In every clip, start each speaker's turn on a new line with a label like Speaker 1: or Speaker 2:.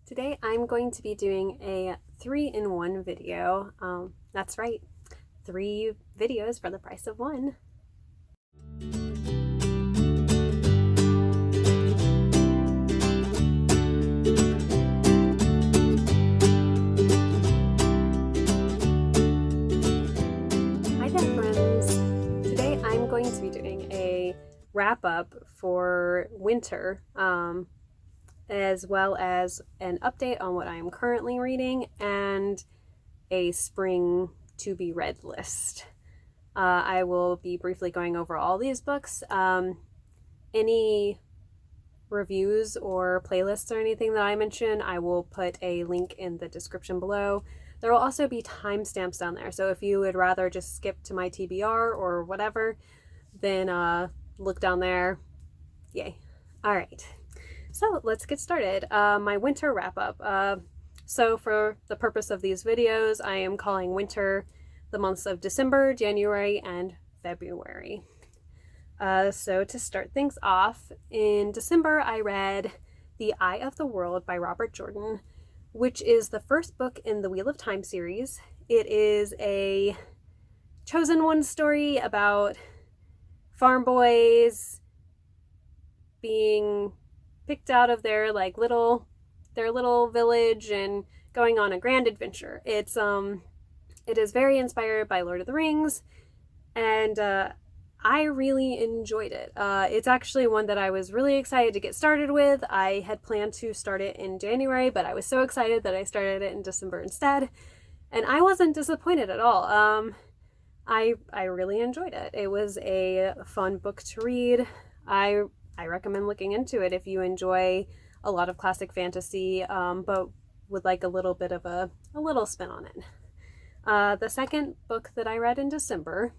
Speaker 1: Today I'm going to be doing a 3-in-1 video. That's right, 3 videos for the price of 1. Hi there, friends. Today I'm going to be doing a wrap-up for winter, as well as an update on what I am currently reading and a spring to be read list. I will be briefly going over all these books. Any reviews or playlists or anything that I mention, I will put a link in the description below. There will also be timestamps down there, so if you would rather just skip to my TBR or whatever, then look down there. Yay. All right. So let's get started. My winter wrap-up. So for the purpose of these videos, I am calling winter the months of December, January, and February. So to start things off, in December I read The Eye of the World by Robert Jordan, which is the first book in the Wheel of Time series. It is a chosen one story about farm boys being picked out of their little village and going on a grand adventure. It is very inspired by Lord of the Rings, and I really enjoyed it. It's actually one that I was really excited to get started with. I had planned to start it in January, but I was so excited that I started it in December instead, and I wasn't disappointed at all. I really enjoyed it. It was a fun book to read. I recommend looking into it if you enjoy a lot of classic fantasy, but would like a little bit of a little spin on it. The second book that I read in December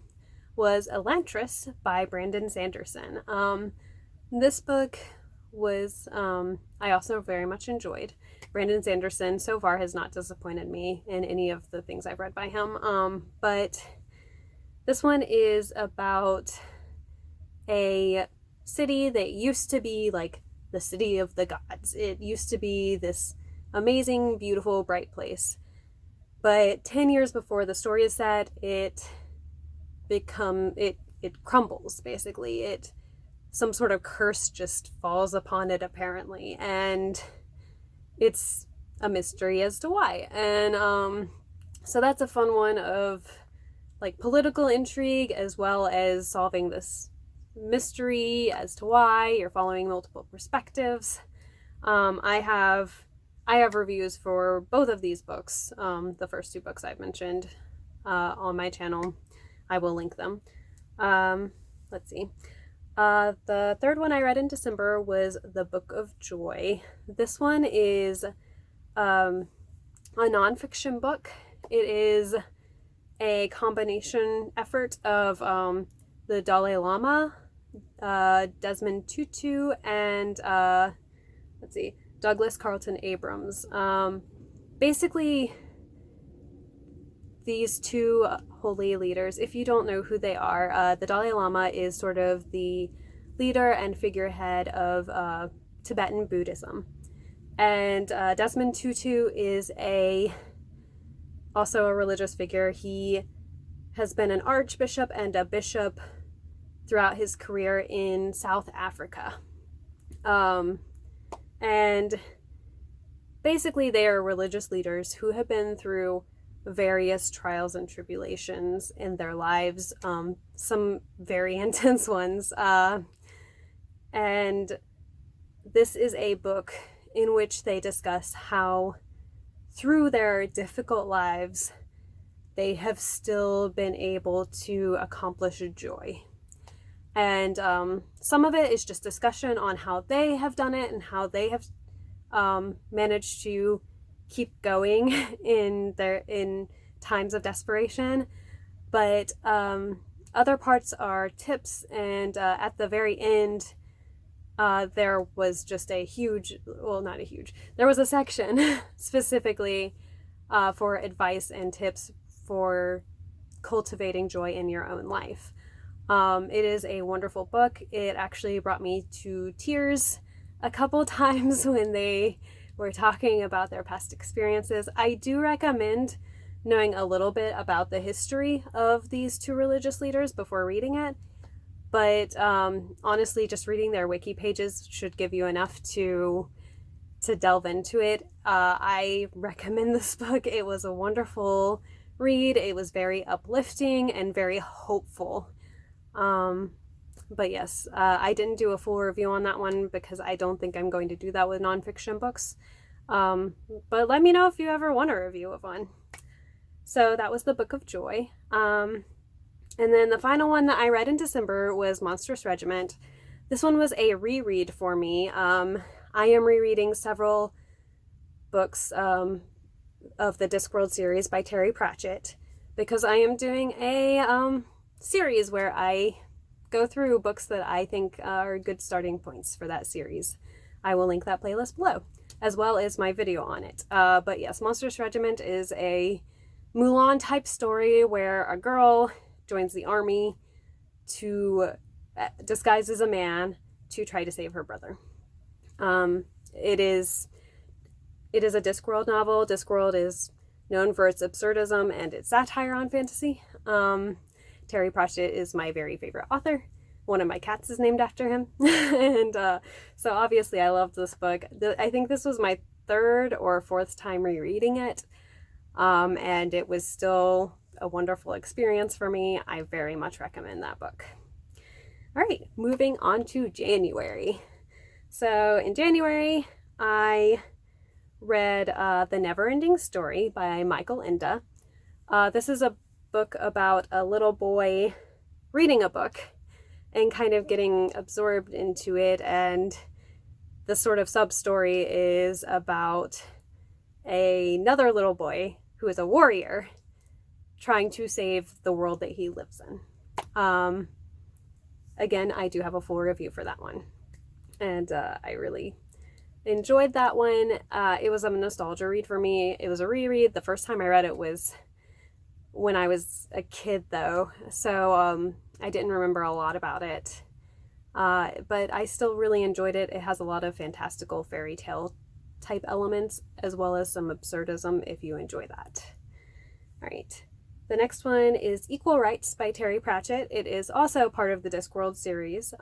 Speaker 1: was Elantris by Brandon Sanderson. This book was, I also very much enjoyed. Brandon Sanderson so far has not disappointed me in any of the things I've read by him, but this one is about a city that used to be like the city of the gods. It used to be this amazing, beautiful, bright place. But 10 years before the story is set, it crumbles, basically. Some sort of curse just falls upon it, apparently, and it's a mystery as to why. And so that's a fun one of political intrigue as well as solving this mystery as to why. You're following multiple perspectives. I have reviews for both of these books, the first 2 books I've mentioned, on my channel. I will link them. Let's see. The third one I read in December was The Book of Joy. This one is a nonfiction book. It is a combination effort of the Dalai Lama, Desmond Tutu, and Douglas Carlton Abrams. Basically, these 2 holy leaders, if you don't know who they are, the Dalai Lama is sort of the leader and figurehead of Tibetan Buddhism. And Desmond Tutu is also a religious figure. He has been an archbishop and a bishop throughout his career in South Africa. And basically they are religious leaders who have been through various trials and tribulations in their lives, some very intense ones. And this is a book in which they discuss how through their difficult lives they have still been able to accomplish joy. And some of it is just discussion on how they have done it and how they have managed to keep going in times of desperation. But other parts are tips, and at the very end, there was just there was a section specifically for advice and tips for cultivating joy in your own life. It is a wonderful book. It actually brought me to tears a couple times when they We're talking about their past experiences. I do recommend knowing a little bit about the history of these two religious leaders before reading it. But honestly, just reading their wiki pages should give you enough to delve into it. I recommend this book. It was a wonderful read. It was very uplifting and very hopeful. But yes, I didn't do a full review on that one because I don't think I'm going to do that with nonfiction books. But let me know if you ever want a review of one. So that was The Book of Joy. And then the final one that I read in December was Monstrous Regiment. This one was a reread for me. I am rereading several books of the Discworld series by Terry Pratchett because I am doing a series where I go through books that I think are good starting points for that series. I will link that playlist below, as well as my video on it. But yes, Monstrous Regiment is a Mulan type story where a girl joins the army to disguise as a man to try to save her brother. It is a Discworld novel. Discworld is known for its absurdism and its satire on fantasy. Terry Pratchett is my very favorite author. One of my cats is named after him. And so obviously I love this book. I think this was my third or fourth time rereading it. And it was still a wonderful experience for me. I very much recommend that book. All right, moving on to January. So in January, I read The Never-Ending Story by Michael Ende. This is a book about a little boy reading a book and kind of getting absorbed into it, and the sort of sub-story is about another little boy who is a warrior trying to save the world that he lives in. Again, I do have a full review for that one, and I really enjoyed that one. It was a nostalgia read for me. It was a reread. The first time I read it was when I was a kid, though, so I didn't remember a lot about it, but I still really enjoyed it. It has a lot of fantastical fairy tale type elements, as well as some absurdism if you enjoy that. All right. The next one is Equal Rights by Terry Pratchett. It is also part of the Discworld series.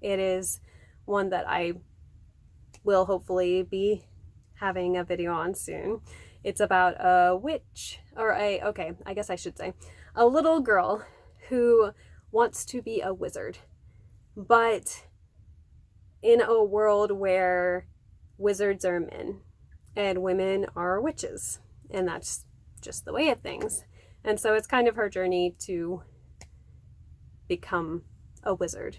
Speaker 1: It is one that I will hopefully be having a video on soon. It's about a witch, or I guess I should say, a little girl who wants to be a wizard, but in a world where wizards are men and women are witches, and that's just the way of things. And so it's kind of her journey to become a wizard,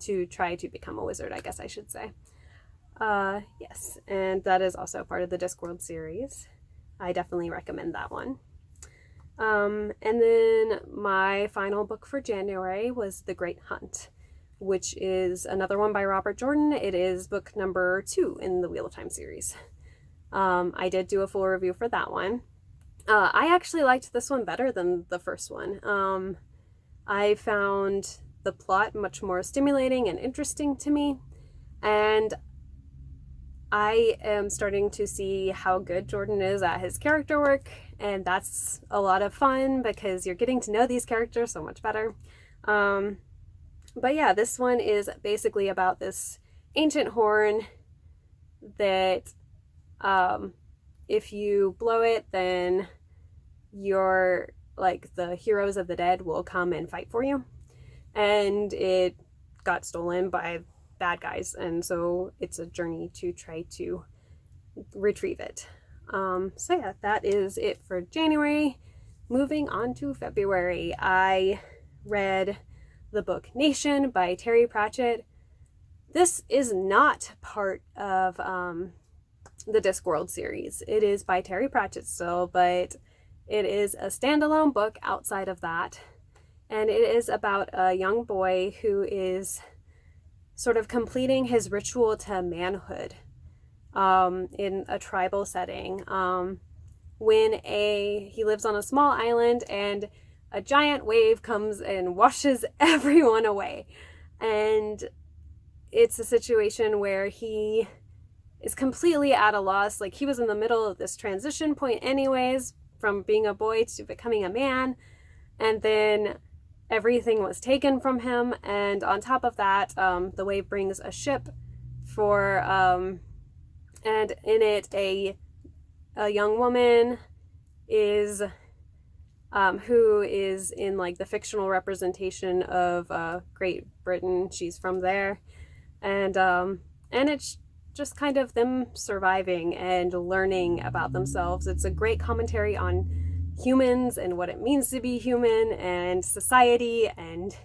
Speaker 1: to try to become a wizard, I guess I should say. Yes, and that is also part of the Discworld series. I definitely recommend that one. And then my final book for January was The Great Hunt, which is another one by Robert Jordan. It is book number 2 in the Wheel of Time series. I did do a full review for that one. I actually liked this one better than the first one. I found the plot much more stimulating and interesting to me, and I am starting to see how good Jordan is at his character work, and that's a lot of fun because you're getting to know these characters so much better. But yeah, this one is basically about this ancient horn that if you blow it, then your, like, the heroes of the dead will come and fight for you. And it got stolen by bad guys, and so it's a journey to try to retrieve it. So yeah, that is it for January. Moving on to February, I read the book Nation by Terry Pratchett. This is not part of the Discworld series. It is by Terry Pratchett still, but it is a standalone book outside of that, and it is about a young boy who is sort of completing his ritual to manhood in a tribal setting. When he lives on a small island and a giant wave comes and washes everyone away, and it's a situation where he is completely at a loss. Like, he was in the middle of this transition point anyways, from being a boy to becoming a man, and then everything was taken from him. And on top of that, the wave brings a ship for and in it a young woman is who is in like the fictional representation of Great Britain. She's from there, and it's just kind of them surviving and learning about themselves. It's a great commentary on humans and what it means to be human and society and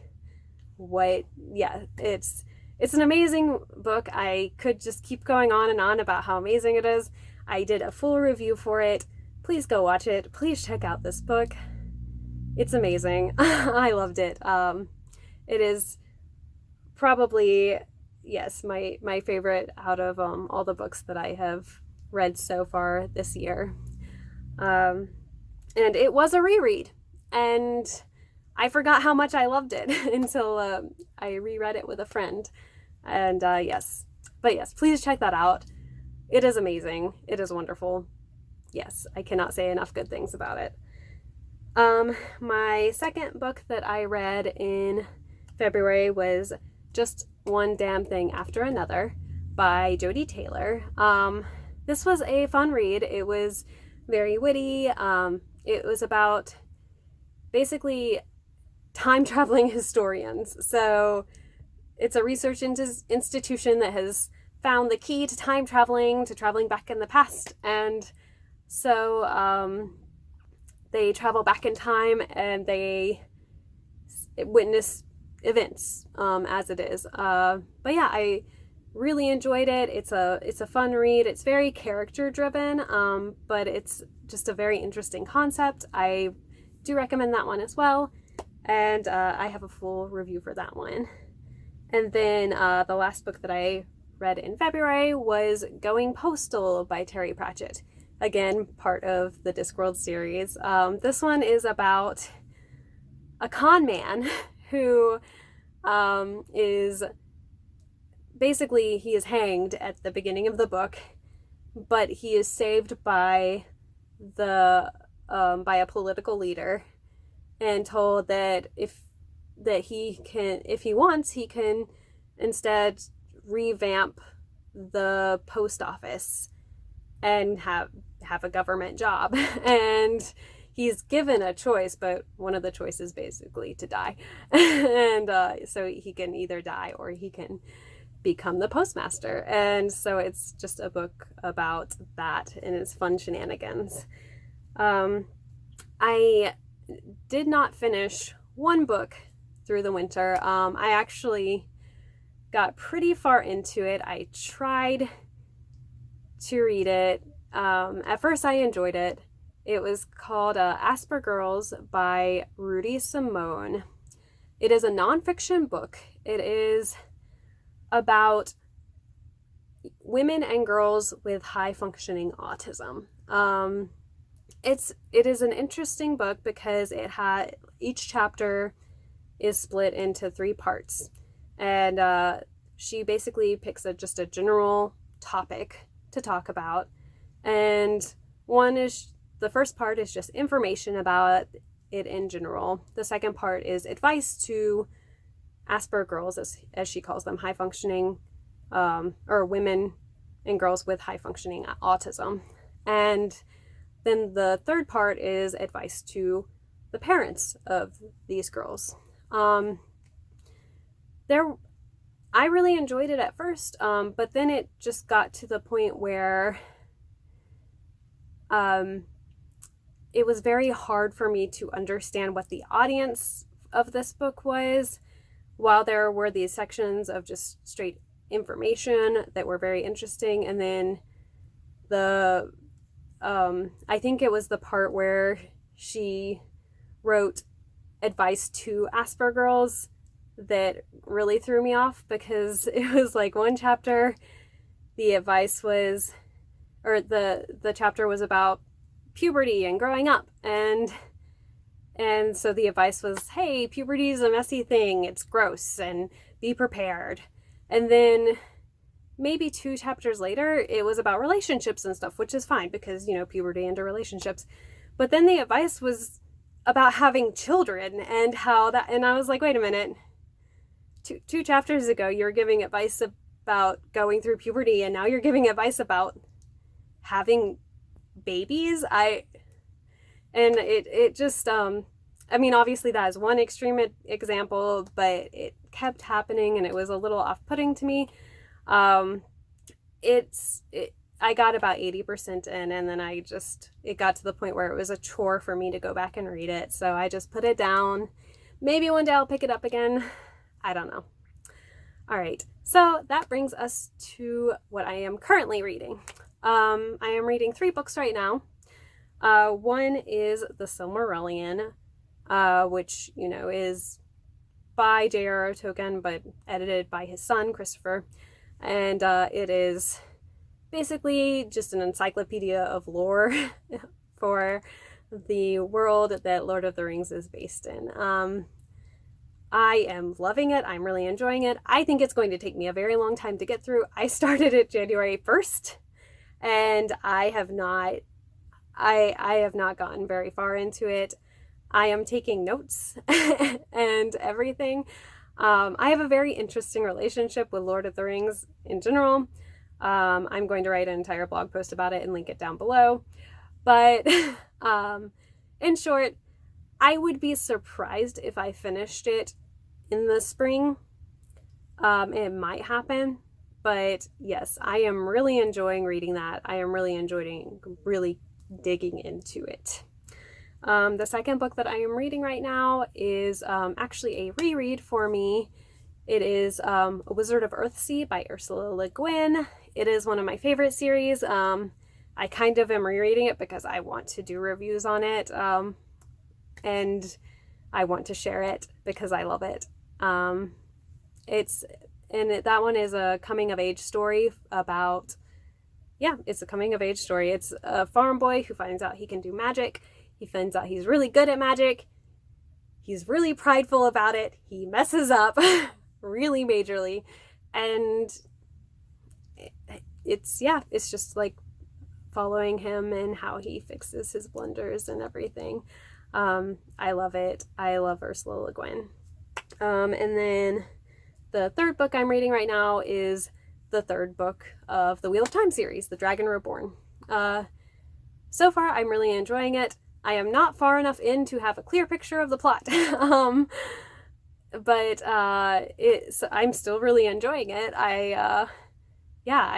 Speaker 1: it's an amazing book. I could just keep going on and on about how amazing it is. I did a full review for it. Please go watch it. Please check out this book. It's amazing. I loved it. It is probably, yes, my favorite out of all the books that I have read so far this year. And it was a reread, and I forgot how much I loved it until I reread it with a friend. And yes, please check that out. It is amazing. It is wonderful. Yes, I cannot say enough good things about it. My second book that I read in February was Just One Damn Thing After Another by Jodi Taylor. This was a fun read. It was very witty. It was about basically time traveling historians. So it's a research institution that has found the key to time traveling, to traveling back in the past. And so they travel back in time and they witness events as it is. But yeah, I really enjoyed it. It's a fun read. It's very character driven, but it's just a very interesting concept. I do recommend that one as well. And I have a full review for that one. And then the last book that I read in February was Going Postal by Terry Pratchett. Again, part of the Discworld series. This one is about a con man who is basically, he is hanged at the beginning of the book, but he is saved by a political leader and told that if he wants, he can instead revamp the post office and have a government job. And he's given a choice, but one of the choices basically to die. And so he can either die or he can become the postmaster. And so it's just a book about that and its fun shenanigans. I did not finish one book through the winter. I actually got pretty far into it. I tried to read it. At first I enjoyed it. It was called Asper Girls by Rudy Simone. It is a nonfiction book. It is about women and girls with high functioning autism. It is an interesting book because each chapter is split into 3 parts, and she basically picks just a general topic to talk about. And the first part is just information about it in general. The second part is advice to Asper girls, as she calls them, high functioning, or women and girls with high functioning autism. And then the third part is advice to the parents of these girls. I really enjoyed it at first, but then it just got to the point where it was very hard for me to understand what the audience of this book was, while there were these sections of just straight information that were very interesting. And then I think it was the part where she wrote advice to Asper girls that really threw me off, because it was like one chapter, the advice was, or the chapter was about puberty and growing up, and so the advice was, hey, puberty is a messy thing, it's gross, and be prepared. And then maybe 2 chapters later, it was about relationships and stuff, which is fine because, you know, puberty into relationships. But then the advice was about having children and how that, and I was like, wait a minute. Two chapters ago, you were giving advice about going through puberty, and now you're giving advice about having babies. It just, I mean, obviously that is one extreme example, but it kept happening and it was a little off-putting to me. I got about 80% in, and then it got to the point where it was a chore for me to go back and read it. So I just put it down. Maybe one day I'll pick it up again. I don't know. All right. So that brings us to what I am currently reading. I am reading 3 books right now. One is The Silmarillion, which, you know, is by J.R.R. Tolkien, but edited by his son, Christopher. And it is basically just an encyclopedia of lore for the world that Lord of the Rings is based in. I am loving it. I'm really enjoying it. I think it's going to take me a very long time to get through. I started it January 1st, and I have not gotten very far into it. I am taking notes and everything. I have a very interesting relationship with Lord of the Rings in general. I'm going to write an entire blog post about it and link it down below. But in short, I would be surprised if I finished it in the spring. It might happen, but yes, I am really enjoying reading that. I am really enjoying digging into it. The second book that I am reading right now is actually a reread for me. It is A Wizard of Earthsea by Ursula Le Guin. It is one of my favorite series. I kind of am rereading it because I want to do reviews on it. And I want to share it because I love it. That one is a coming of age story about, it's a coming of age story. It's a farm boy who finds out he can do magic. He finds out he's really good at magic. He's really prideful about it. He messes up really majorly. And it's just like following him and how he fixes his blunders and everything. I love it. I love Ursula Le Guin. And then the third book I'm reading right now is the third book of the Wheel of Time series, The Dragon Reborn. So far, I'm really enjoying it. I am not far enough in to have a clear picture of the plot. But I'm still really enjoying it. I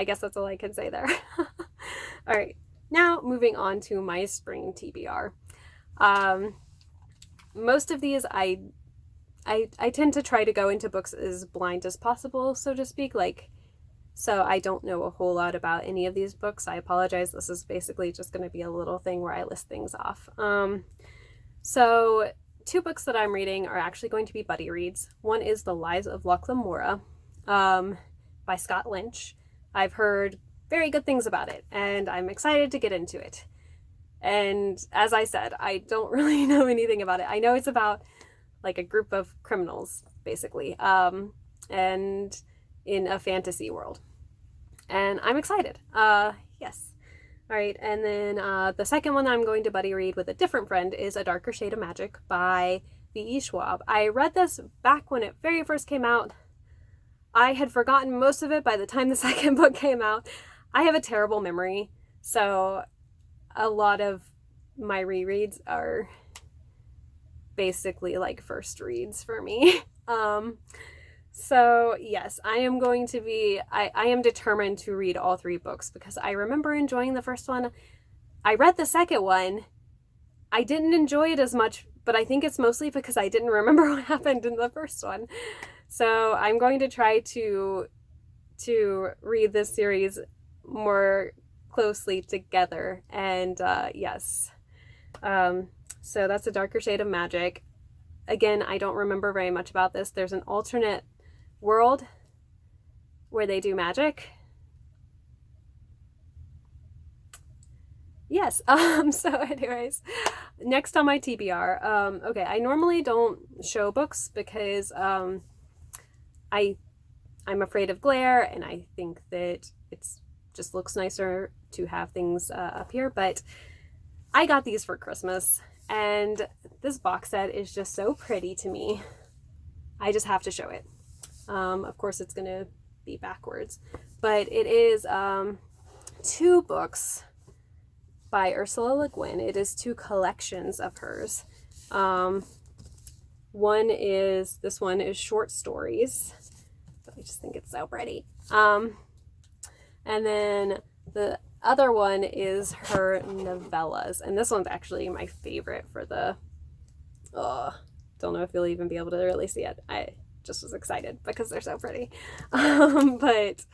Speaker 1: guess that's all I can say there. All right, now moving on to my spring TBR. Most of these I tend to try to go into books as blind as possible, so to speak, so I don't know a whole lot about any of these books. I apologize. This is basically just going to be a little thing where I list things off. So 2 books that I'm reading are actually going to be buddy reads. One is The Lives of Lachlan Mora, by Scott Lynch. I've heard very good things about it, and I'm excited to get into it. And as I said, I don't really know anything about it. I know it's about like a group of criminals, basically, and in a fantasy world. And I'm excited. Yes. All right, and then the second one I'm going to buddy read with a different friend is A Darker Shade of Magic by V.E. Schwab. I read this back when it very first came out. I had forgotten most of it by the time the second book came out. I have a terrible memory, so a lot of my rereads are basically like first reads for me. So yes, I am going to be, I am determined to read all 3 books because I remember enjoying the first one. I read the second one. I didn't enjoy it as much, but I think it's mostly because I didn't remember what happened in the first one. So I'm going to try to read this series more closely together. And yes. So that's A Darker Shade of Magic. Again, I don't remember very much about this. There's an alternate world where they do magic. Yes. So anyways, next on my TBR. Okay, I normally don't show books because I I'm afraid of glare, and I think that it's just looks nicer to have things up here. But I got these for Christmas, and this box set is just so pretty to me. I just have to show it. Of course, it's going to be backwards, but it is 2 books by Ursula Le Guin. It is 2 collections of hers. This one is short stories. I just think it's so pretty. And then the other one is her novellas, and this one's actually my favorite for the, don't know if you'll even be able to really see it. I just was excited because they're so pretty. But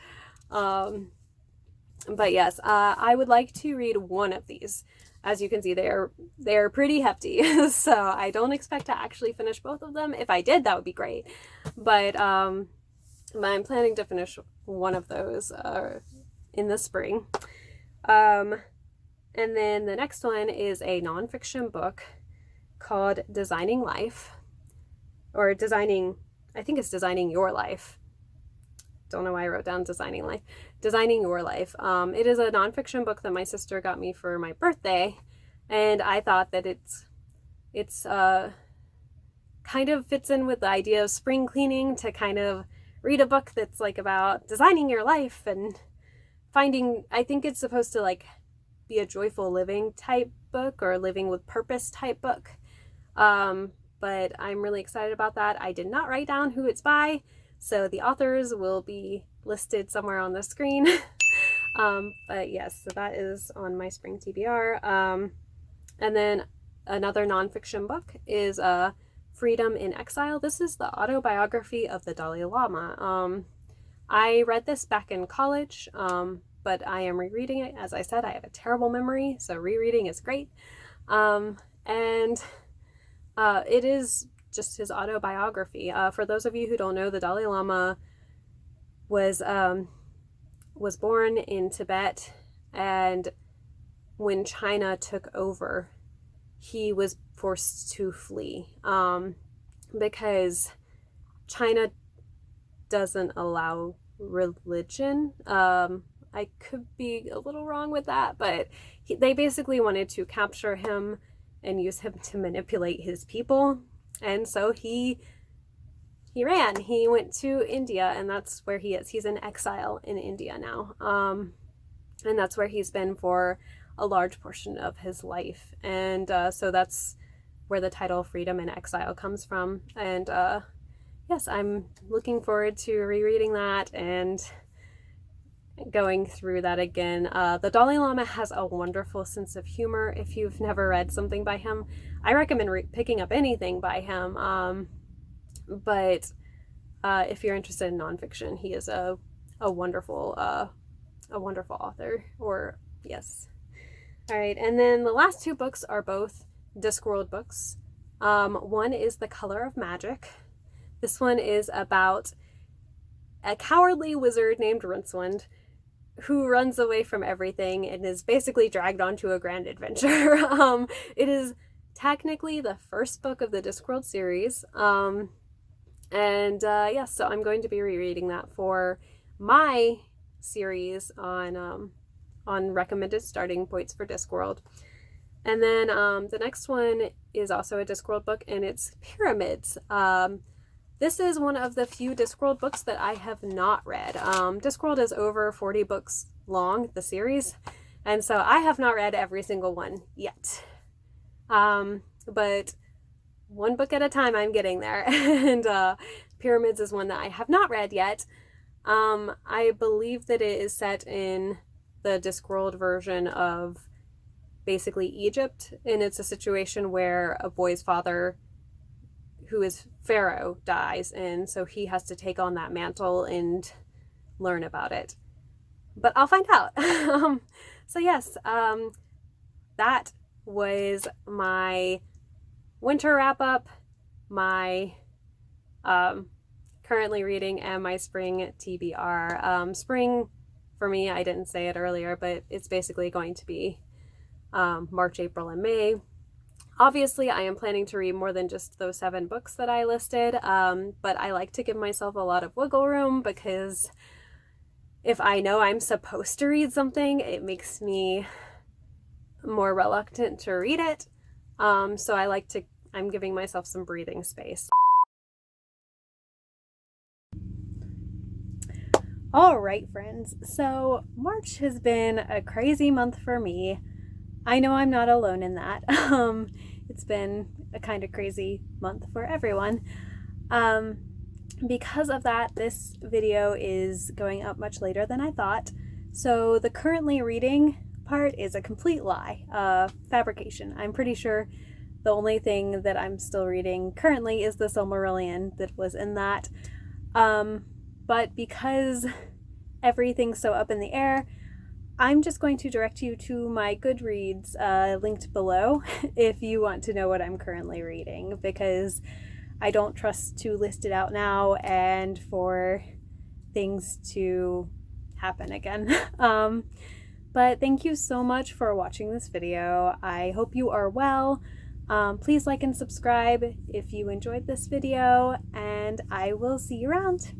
Speaker 1: yes, I would like to read one of these. As you can see, they're pretty hefty, so I don't expect to actually finish both of them. If I did, that would be great. But I'm planning to finish one of those in the spring. And then the next one is a nonfiction book called Designing Life, or Designing, I think it's Designing Your Life. Don't know why I wrote down Designing Life. Designing Your Life. It is a nonfiction book that my sister got me for my birthday, and I thought that it's kind of fits in with the idea of spring cleaning, to kind of read a book that's like about designing your life and finding, I think it's supposed to like be a joyful living type book, or living with purpose type book. But I'm really excited about that. I did not write down who it's by, so the authors will be listed somewhere on the screen. But yes, so that is on my spring TBR. And then another nonfiction book is Freedom in Exile. This is the autobiography of the Dalai Lama. I read this back in college, but I am rereading it. As I said, I have a terrible memory, so rereading is great. It is just his autobiography. For those of you who don't know, the Dalai Lama was born in Tibet, and when China took over, he was forced to flee because China doesn't allow religion. I could be a little wrong with that, but they basically wanted to capture him and use him to manipulate his people. And so he ran. He went to India, and that's where he is. He's in exile in India now. And that's where he's been for a large portion of his life. And so that's where the title Freedom in Exile comes from. And yes, I'm looking forward to rereading that and going through that again. The Dalai Lama has a wonderful sense of humor. If you've never read something by him, I recommend picking up anything by him. But if you're interested in nonfiction, he is a wonderful author. Or yes. All right, and then the last 2 books are both Discworld books. One is The Color of Magic. This one is about a cowardly wizard named Rincewind who runs away from everything and is basically dragged onto a grand adventure. It is technically the first book of the Discworld series. Yes, so I'm going to be rereading that for my series on recommended starting points for Discworld. And then the next one is also a Discworld book, and it's Pyramids. This is one of the few Discworld books that I have not read. Discworld is over 40 books long, the series, and so I have not read every single one yet. But one book at a time, I'm getting there. And Pyramids is one that I have not read yet. I believe that it is set in the Discworld version of basically Egypt, and it's a situation where a boy's father, who is Pharaoh, dies, and so he has to take on that mantle and learn about it. But I'll find out. So yes, that was my winter wrap-up, my currently reading, and my spring TBR. Spring, for me, I didn't say it earlier, but it's basically going to be March, April, and May. Obviously, I am planning to read more than just those 7 books that I listed, but I like to give myself a lot of wiggle room because if I know I'm supposed to read something, it makes me more reluctant to read it. So I'm giving myself some breathing space. All right, friends. So March has been a crazy month for me. I know I'm not alone in that. It's been a kind of crazy month for everyone. Because of that, this video is going up much later than I thought. So the currently reading part is a complete lie, fabrication. I'm pretty sure the only thing that I'm still reading currently is the Silmarillion that was in that. But because everything's so up in the air, I'm just going to direct you to my GoodReads linked below if you want to know what I'm currently reading, because I don't trust to list it out now and for things to happen again. But thank you so much for watching this video. I hope you are well. Please like and subscribe if you enjoyed this video, and I will see you around.